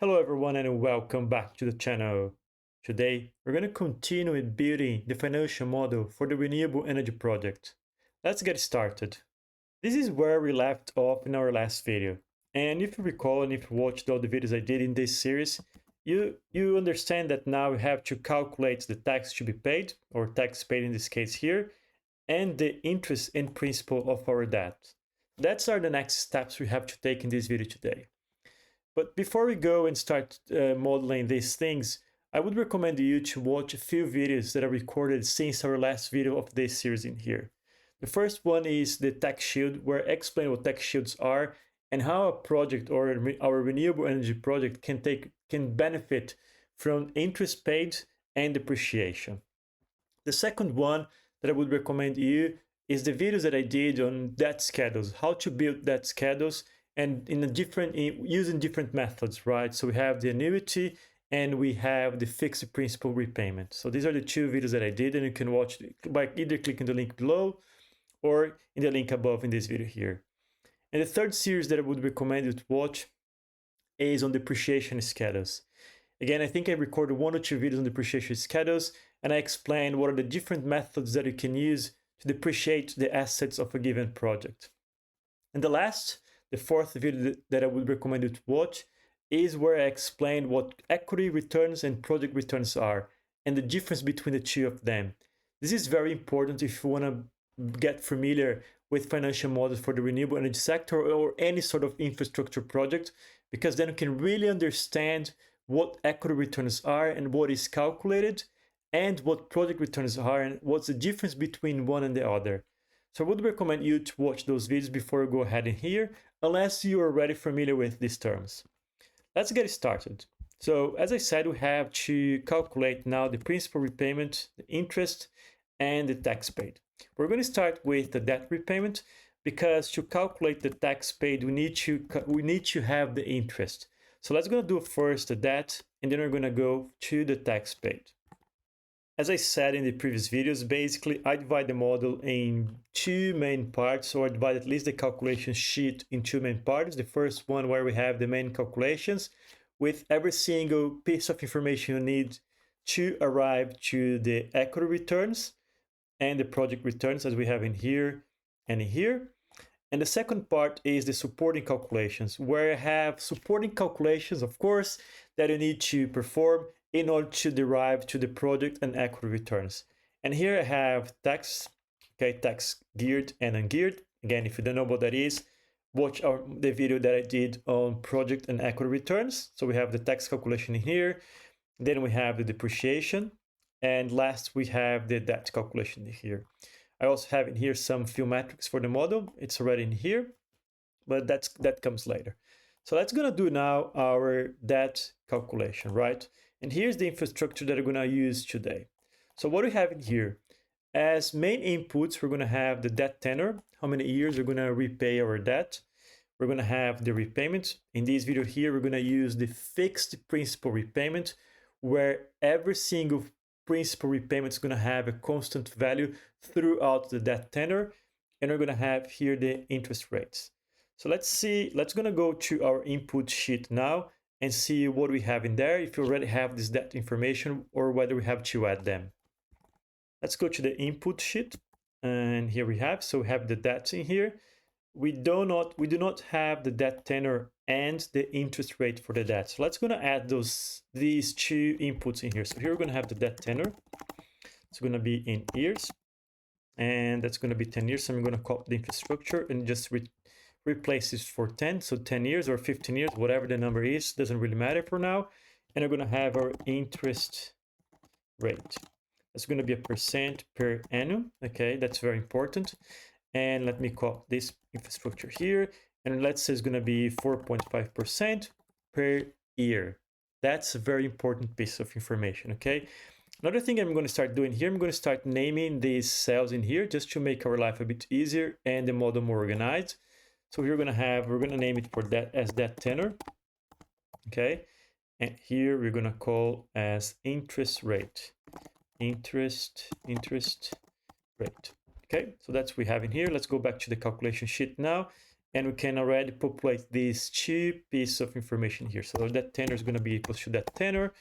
Hello everyone and welcome back to the channel. Today we're going to continue with building the financial model for the renewable energy project. Let's get started. This is where we left off in our last video. And if you recall and if you watched all the videos I did in this series, you understand that now we have to calculate the tax to be paid, or tax paid in this case here, and the interest and principal of our debt. That's are the next steps we have to take in this video today. But before we go and start modeling these things, I would recommend you to watch a few videos that are recorded since our last video of this series in here. The first one is the tax shield, where I explain what tax shields are and how a project or our renewable energy project can benefit from interest paid and depreciation. The second one that I would recommend you is the videos that I did on debt schedules, how to build debt schedules, and using different methods, right? So we have the annuity and we have the fixed principal repayment. So these are the two videos that I did, and you can watch by either clicking the link below or in the link above in this video here. And the third series that I would recommend you to watch is on depreciation schedules. Again, I think I recorded 1 or 2 videos on depreciation schedules, and I explained what are the different methods that you can use to depreciate the assets of a given project. And the fourth video that I would recommend you to watch is where I explain what equity returns and project returns are and the difference between the two of them. This is very important if you want to get familiar with financial models for the renewable energy sector or any sort of infrastructure project, because then you can really understand what equity returns are and what is calculated, and what project returns are and what's the difference between one and the other. So I would recommend you to watch those videos before you go ahead in here, unless you are already familiar with these terms. Let's get started. So as I said, we have to calculate now the principal repayment, the interest, and the tax paid. We're going to start with the debt repayment, because to calculate the tax paid, we need to have the interest. So let's do first the debt, and then we're going to go to the tax paid. As I said in the previous videos, basically I divide the model in two main parts, or I divide at least the calculation sheet in two main parts. The first one where we have the main calculations with every single piece of information you need to arrive to the equity returns and the project returns, as we have in here and in here. And the second part is the supporting calculations, where I have supporting calculations, of course, that you need to perform in order to derive to the project and equity returns. And here I have tax, okay, tax geared and ungeared. Again, if you don't know what that is, watch the video that I did on project and equity returns. So we have the tax calculation in here, then we have the depreciation, and last we have the debt calculation here. I also have in here some few metrics for the model. It's already in here, but that comes later. So let's gonna do now our debt calculation, right? And here's the infrastructure that we're gonna use today. So what we have in here, as main inputs, we're gonna have the debt tenor, how many years we're gonna repay our debt. We're gonna have the repayment. In this video here, we're gonna use the fixed principal repayment, where every single principal repayment is going to have a constant value throughout the debt tenor, and we're going to have here the interest rates. So let's going to go to our input sheet now and see what we have in there, if you already have this debt information or whether we have to add them. Let's go to the input sheet, and here we have, so we have the debts in here. We do not have the debt tenor and the interest rate for the debt. So let's gonna add these two inputs in here. So here we're gonna have the debt tenor. It's gonna be in years, and that's gonna be 10 years. So I'm gonna copy the infrastructure and just replace this for 10. So 10 years or 15 years, whatever the number is, doesn't really matter for now. And we're gonna have our interest rate. That's gonna be a percent per annum. Okay, that's very important. And let me copy this infrastructure here, and let's say it's going to be 4.5% per year. That's a very important piece of information, okay? Another thing I'm going to start doing here, I'm going to start naming these cells in here just to make our life a bit easier and the model more organized. So we're going to name it for that as debt tenor, okay? And here we're going to call as interest rate, interest rate. Okay, so that's what we have in here. Let's go back to the calculation sheet now and we can already populate these two pieces of information here. So that tenor is going to be equal to that tenor.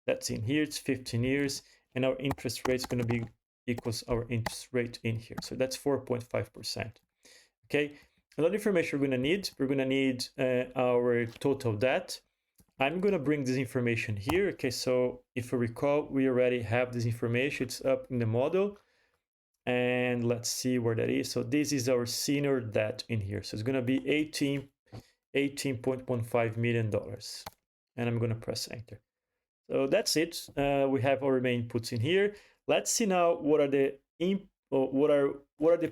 That's in here, it's 15 years, and our interest rate is going to be equals our interest rate in here. So that's 4.5%. Okay, another information we're going to need our total debt. I'm going to bring this information here. Okay, so if you recall, we already have this information. It's up in the model. And let's see where that is. So this is our senior debt in here. So it's going to be $18.15 million. And I'm going to press enter. So that's it. We have our main inputs in here. Let's see now what are the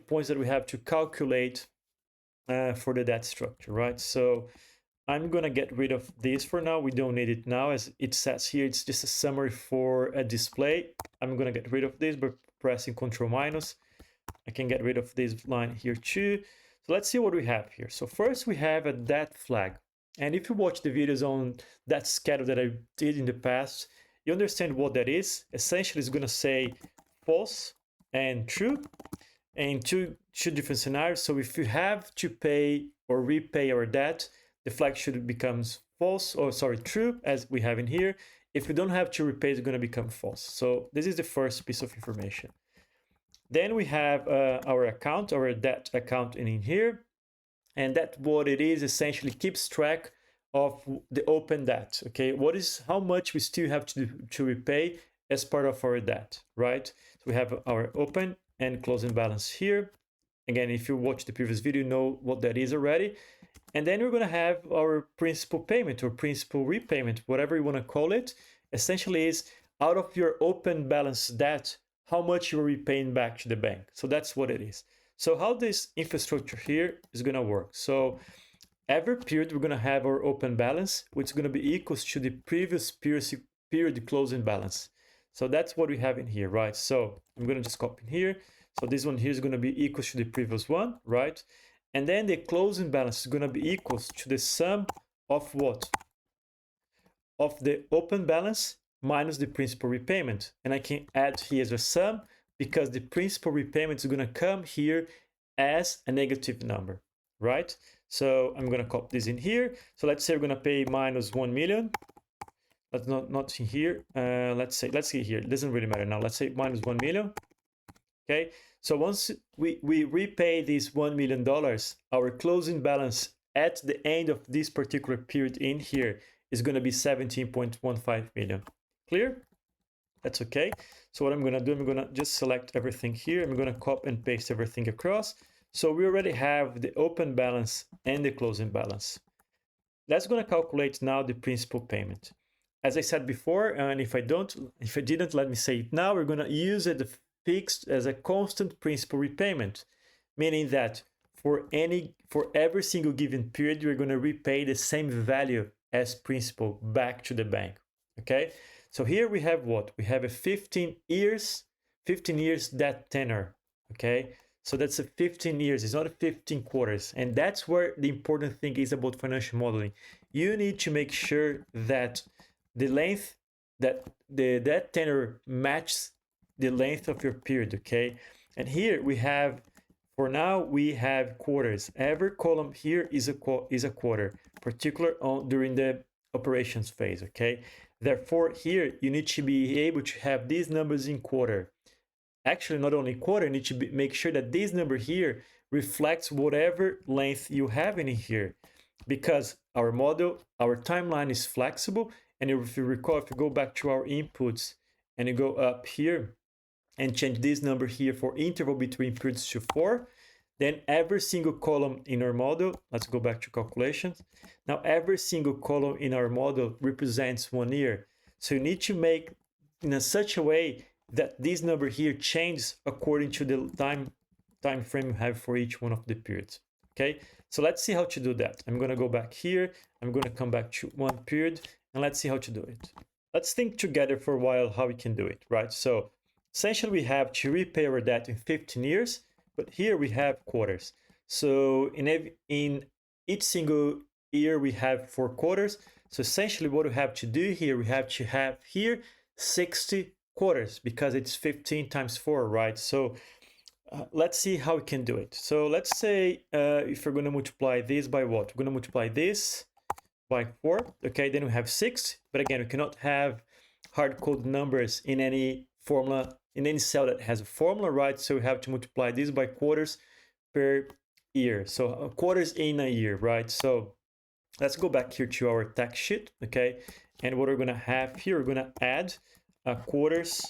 points that we have to calculate for the debt structure, right? So I'm going to get rid of this for now. We don't need it now. As it says here, it's just a summary for a display. I'm going to get rid of this by pressing Ctrl minus. I can get rid of this line here too. So let's see what we have here. So first we have a debt flag. And if you watch the videos on that schedule that I did in the past, you understand what that is. Essentially, it's going to say false and true in two different scenarios. So if you have to pay or repay our debt, the flag should become false, or sorry, true, as we have in here. If you don't have to repay, it's going to become false. So this is the first piece of information. Then we have our account, our debt account in here. And that what it is essentially keeps track of the open debt. Okay, what is how much we still have to repay as part of our debt, right? So we have our open and closing balance here. Again, if you watch the previous video, you know what that is already. And then we're going to have our principal payment or principal repayment, whatever you want to call it. Essentially is out of your open balance debt, how much you're repaying back to the bank. So that's what it is. So how this infrastructure here is going to work. So every period we're going to have our open balance, which is going to be equals to the previous period closing balance. So that's what we have in here, right? So I'm going to just copy in here. So this one here is going to be equal to the previous one, right? And then the closing balance is going to be equals to the sum of what? Of the open balance minus the principal repayment. And I can add here as a sum because the principal repayment is going to come here as a negative number, right? So I'm going to copy this in here. So let's say we're going to pay minus 1 million. Let's not in here. Let's see here. It doesn't really matter now. Let's say minus 1 million. Okay. So once we repay this $1 million, our closing balance at the end of this particular period in here is going to be 17.15 million. Clear? That's okay. So what I'm going to do, I'm going to just select everything here. I'm going to copy and paste everything across. So we already have the open balance and the closing balance. Let's going to calculate now the principal payment. As I said before, and if I didn't, let me say it now, we're going to use it fixed as a constant principal repayment, meaning that for every single given period, we're going to repay the same value as principal back to the bank. Okay. So here we have what? We have a 15 years debt tenor, okay? So that's a 15 years, it's not a 15 quarters. And that's where the important thing is about financial modeling. You need to make sure that the length, that the debt tenor matches the length of your period, okay? And here we have, for now, we have quarters. Every column here is a quarter, particular during the operations phase, okay? Therefore, here you need to be able to have these numbers in quarter. Actually, not only quarter, you need to make sure that this number here reflects whatever length you have in here. Because our model, our timeline is flexible. And if you recall, if you go back to our inputs and you go up here and change this number here for interval between periods to 4, then every single column in our model, let's go back to calculations. Now, every single column in our model represents 1 year. So you need to make in such a way that this number here changes according to the time frame you have for each one of the periods. Okay, so let's see how to do that. I'm going to go back here. I'm going to come back to one period and let's see how to do it. Let's think together for a while how we can do it, right? So essentially we have to repay our debt in 15 years. But here we have quarters. So in each single year, we have 4 quarters. So essentially what we have to do here, we have to have here 60 quarters because it's 15 times 4, right? So let's see how we can do it. So let's say if we're going to multiply this by what? We're going to multiply this by 4. Okay, then we have 6. But again, we cannot have hard-coded numbers in any formula, in any cell that has a formula, right? So we have to multiply this by quarters per year. So quarters in a year, right? So let's go back here to our text sheet, okay? And what we're going to have here, we're going to add quarters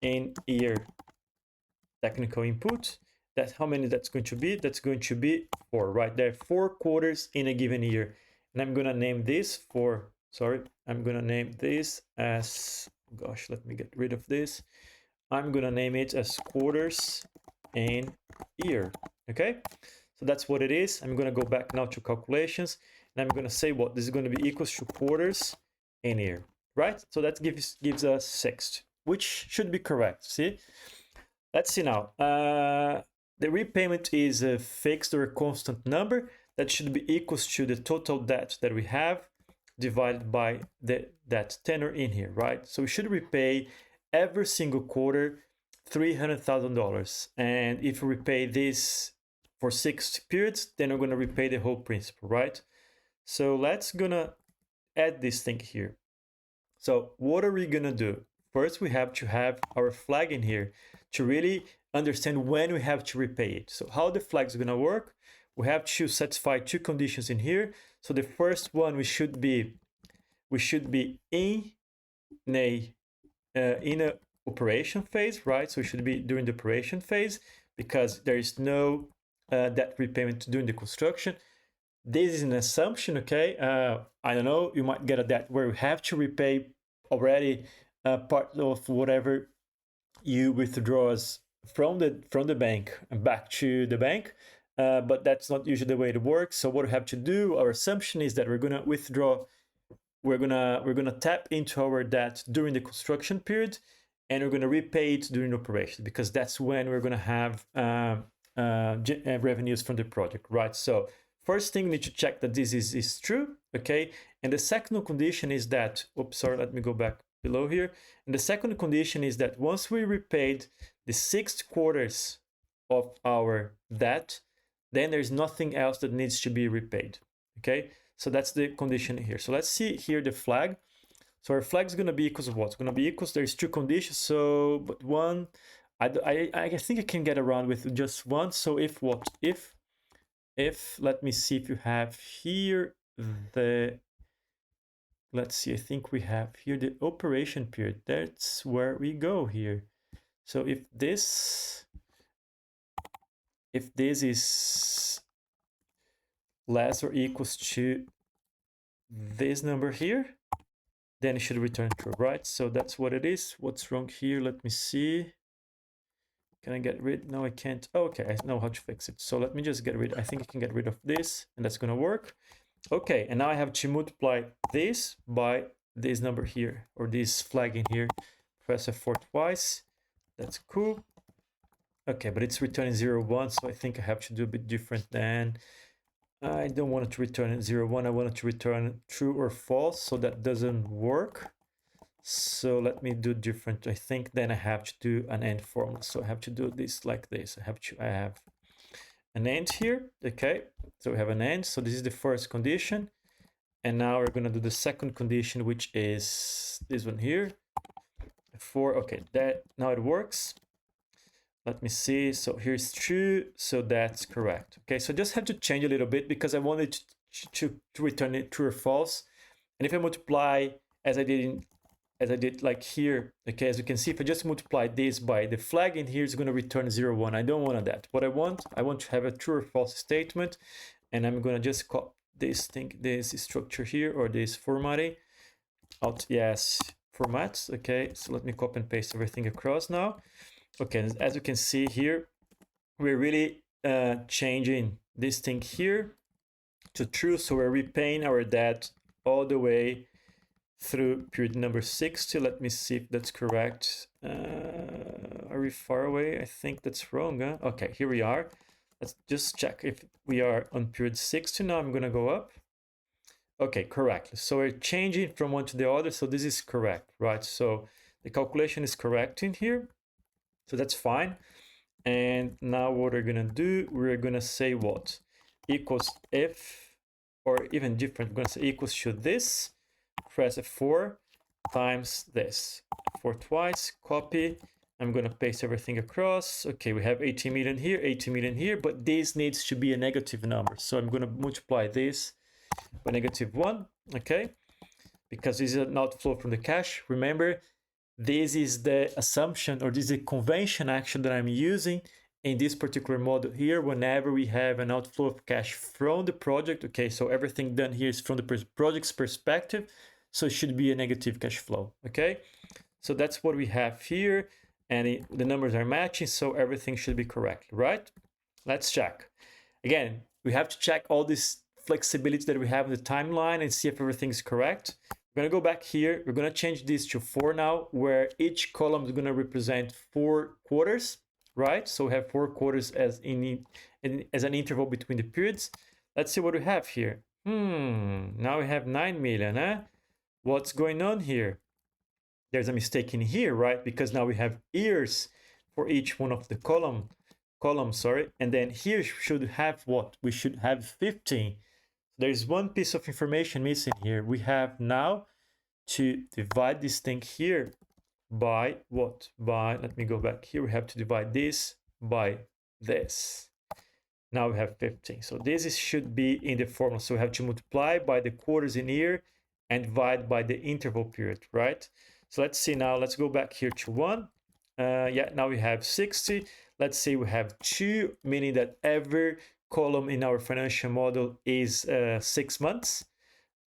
in year technical input. That's how many that's going to be. That's going to be 4, right? There are 4 quarters in a given year. And I'm going to name this I'm going to name this as, gosh, let me get rid of this. I'm going to name it as quarters in year, okay? So that's what it is. I'm going to go back now to calculations, and I'm going to say what? This is going to be equals to quarters in year, right? So that gives us 6, which should be correct, see? Let's see now. The repayment is a fixed or a constant number that should be equals to the total debt that we have divided by that tenor in here, right? So we should repay every single quarter $300,000. And if we repay this for 6 periods, then we're going to repay the whole principal, right? So let's gonna add this thing here. So what are we gonna do? First, we have to have our flag in here to really understand when we have to repay it. So how the flag is gonna work? We have to satisfy 2 conditions in here. So the first one, we should be in a operation phase, right? So we should be during the operation phase because there is no debt repayment during the construction. This is an assumption, okay? I don't know, you might get a debt where you have to repay already part of whatever you withdraws from the bank and back to the bank, but that's not usually the way it works. So what we have to do, our assumption is that we're gonna withdraw, we're gonna tap into our debt during the construction period, and we're gonna repay it during operation because that's when we're gonna have revenues from the project, right? So first thing, we need to check that this is true, okay? And the second condition is that, oops, sorry, let me go back below here. And the second condition is that once we repaid the 6 quarters of our debt, then there's nothing else that needs to be repaid, okay? So that's the condition here. So let's see here the flag. So our flag is going to be equals of what? It's going to be equals, there's 2 conditions, so, but one, I think I can get around with just one. So if what? If let me see if you have here let's see, I think we have here the operation period. That's where we go here. So if this is less or equals to this number here, then it should return true, right? So that's what it is. What's wrong here? Let me see. Can I get rid? No, I can't. Oh, okay, I know how to fix it. So let me just get rid. I think I can get rid of this, and that's gonna work. Okay, and now I have to multiply this by this number here, or this flag in here. Press F4 twice. That's cool. Okay, but it's returning 0, 1, so I think I have to do a bit different than. I don't want it to return 0, 1. I want it to return true or false, so that doesn't work. So let me do different. I think then I have to do an AND formula. So I have to do this like this. I have an AND here. Okay, so we have an AND. So this is the first condition. And now we're going to do the second condition, which is this one here. 4. Okay, that now it works. Let me see. So here's true. So that's correct. Okay, so just have to change a little bit because I wanted to return it true or false. And if I multiply as I did like here, okay, as you can see, if I just multiply this by the flag in here, it's going to return 0, 1. I don't want that. What I want to have a true or false statement, and I'm going to just copy this thing, this structure here, or this formatting. Alt yes, formats. Okay, so let me copy and paste everything across now. Okay, as you can see here, we're really changing this thing here to true, so we're repaying our debt all the way through period number 60. Let me see if that's correct. Are we far away? I think that's wrong, huh? Okay, here we are. Let's just check if we are on period 60. Now I'm gonna go up. Okay, correct. So we're changing from one to the other, so this is correct, right? So the calculation is correct in here, so that's fine. And now what we're gonna do, we're gonna say what? Equals if, or even different, we're gonna say equals to this, press F4 times this. F4 twice, copy. I'm gonna paste everything across. Okay, we have 18 million here, 18 million here, but this needs to be a negative number. So I'm gonna multiply this by -1, okay? Because this is an outflow from the cash. Remember, this is the assumption, or this is the convention action that I'm using in this particular model here whenever we have an outflow of cash from the project. Okay, so everything done here is from the project's perspective, so it should be a negative cash flow. Okay, so that's what we have here, and the numbers are matching, so everything should be correct, right? Let's check. Again, we have to check all this flexibility that we have in the timeline and see if everything is correct. We're going to go back here. We're going to change this to 4 now, where each column is going to represent 4 quarters, right? So we have 4 quarters as an interval between the periods. Let's see what we have here. Now we have 9 million. What's going on here? There's a mistake in here, right? Because now we have years for each one of the columns, and then here should have what? We should have 15. There's one piece of information missing here. We have now to divide this thing here by what? By, let me go back here. We have to divide this by this. Now we have 15. So this should be in the formula. So we have to multiply by the quarters in year and divide by the interval period, right? So let's see now. Let's go back here to 1. Yeah, now we have 60. Let's say we have 2, meaning that every column in our financial model is 6 months.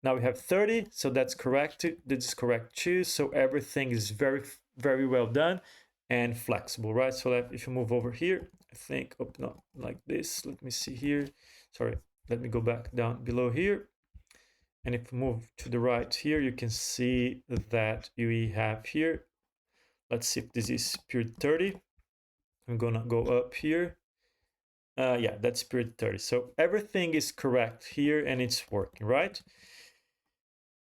Now we have 30, so that's correct. This is correct too. So everything is very, very well done and flexible, right? So if you move over here, I think, oh, no, like this. Let me see here. Sorry, let me go back down below here. And if we move to the right here, you can see that we have here. Let's see if this is period 30. I'm gonna go up here. Yeah, that's period 30. So everything is correct here and it's working, right?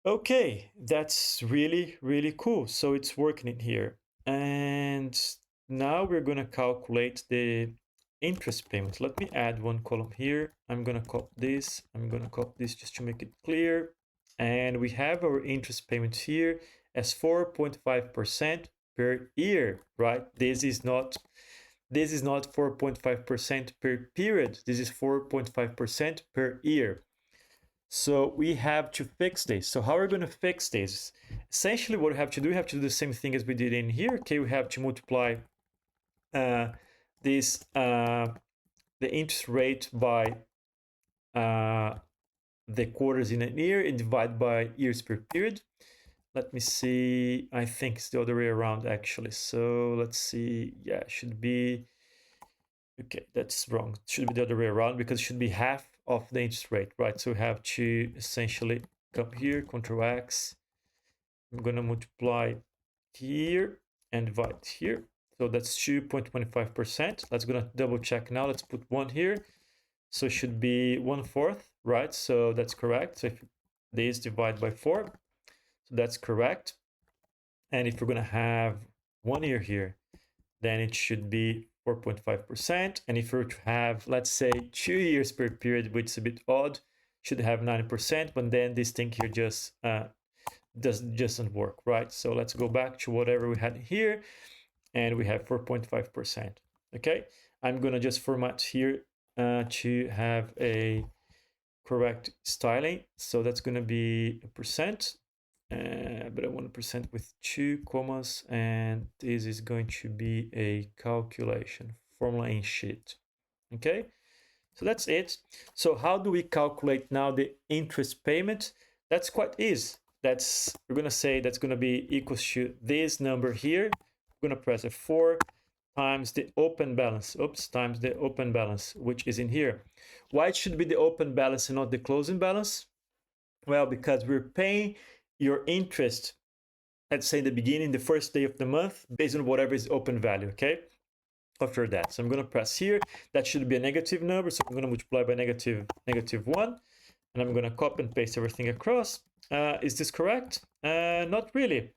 Okay, that's really, really cool. So it's working in here. And now we're gonna calculate the interest payment. Let me add one column here. I'm gonna copy this. I'm gonna copy this just to make it clear. And we have our interest payment here as 4.5% per year, right? This is not 4.5% per period. This is 4.5% per year. So we have to fix this. So how are we going to fix this? Essentially what we have to do the same thing as we did in here. Okay, we have to multiply the interest rate by the quarters in a year and divide by years per period. Let me see. I think it's the other way around actually. So let's see. Yeah, it should be. Okay, that's wrong. It should be the other way around because it should be half of the interest rate, right? So we have to essentially come here, Ctrl X. I'm gonna multiply here and divide here. So that's 2.25%. Let's gonna double check now. Let's put 1 here. So it should be 1/4, right? So that's correct. So if this divide by 4, so that's correct. And if we're gonna have 1 year here, then it should be 4.5%. And if we were to have, let's say, 2 years per period, which is a bit odd, should have 9%, but then this thing here just doesn't work, right? So let's go back to whatever we had here, and we have 4.5%. Okay, I'm gonna just format here to have a correct styling. So that's gonna be a percent. But I want a percent with 2 commas, and this is going to be a calculation formula in sheet. Okay, so that's it. So how do we calculate now the interest payment? That's quite easy. We're gonna say that's gonna be equals to this number here. We're gonna press F4 times the open balance. Times the open balance, which is in here. Why it should be the open balance and not the closing balance? Well, because we're paying your interest, let's say in the beginning, the first day of the month, based on whatever is open value, okay? After that, so I'm gonna press here. That should be a negative number, so I'm gonna multiply by -1, and I'm gonna copy and paste everything across. Is this correct? Not really.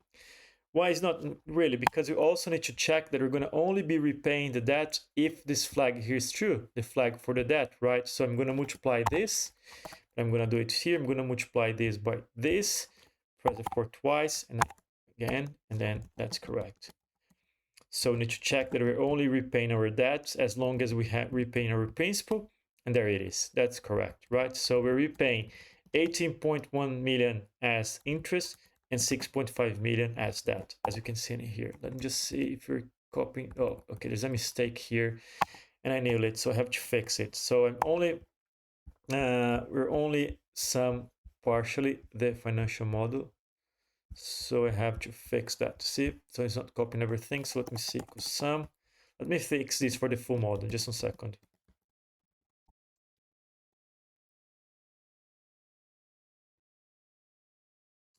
Why is not really? Because we also need to check that we're going to only be repaying the debt if this flag here is true, the flag for the debt, right? So I'm going to multiply this. I'm going to do it here. I'm going to multiply this by this, press F4 twice, and again, and then that's correct. So we need to check that we're only repaying our debts as long as we have repaying our principal, and there it is. That's correct, right? So we're repaying 18.1 million as interest and 6.5 million as debt, as you can see in here. Let me just see if you're copying. Oh, okay, there's a mistake here, and I knew it, so I have to fix it. So I'm only we're only sum partially the financial model. So I have to fix that. See, so it's not copying everything. So let me see equals sum. Let me fix this for the full model. Just 1 second.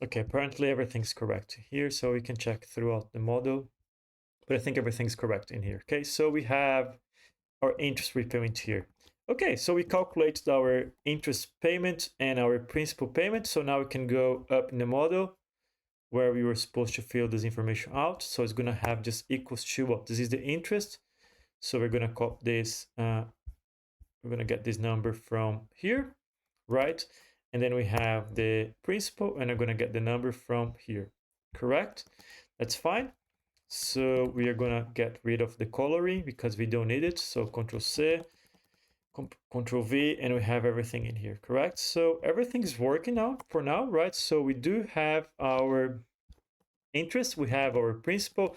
Okay, apparently everything's correct here, so we can check throughout the model, but I think everything's correct in here. Okay, so we have our interest repayment here. Okay, so we calculated our interest payment and our principal payment. So now we can go up in the model where we were supposed to fill this information out. So it's gonna have just equals to what? This is the interest. So we're gonna copy this, we're gonna get this number from here, right? And then we have the principal, and I'm gonna get the number from here, correct? That's fine. So we are gonna get rid of the coloring because we don't need it. So Control C, Control V, and we have everything in here, correct? So everything's working now for now, right? So we do have our interest, we have our principal,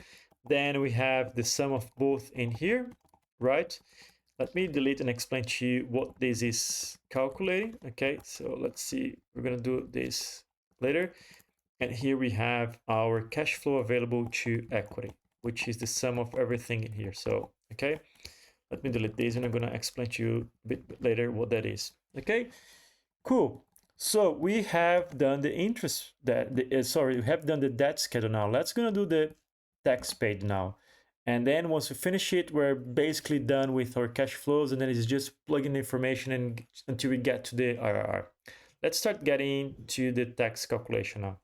then we have the sum of both in here, right? Let me delete and explain to you what this is calculating. Okay, so let's see, we're gonna do this later. And here we have our cash flow available to equity, which is the sum of everything in here. So, okay, let me delete this and I'm gonna explain to you a bit later what that is. Okay, cool. So we have done the interest that, we have done the debt schedule now. Let's gonna do the tax paid now. And then once we finish it, we're basically done with our cash flows, and then it's just plugging information and until we get to the IRR. Let's start getting to the tax calculation now.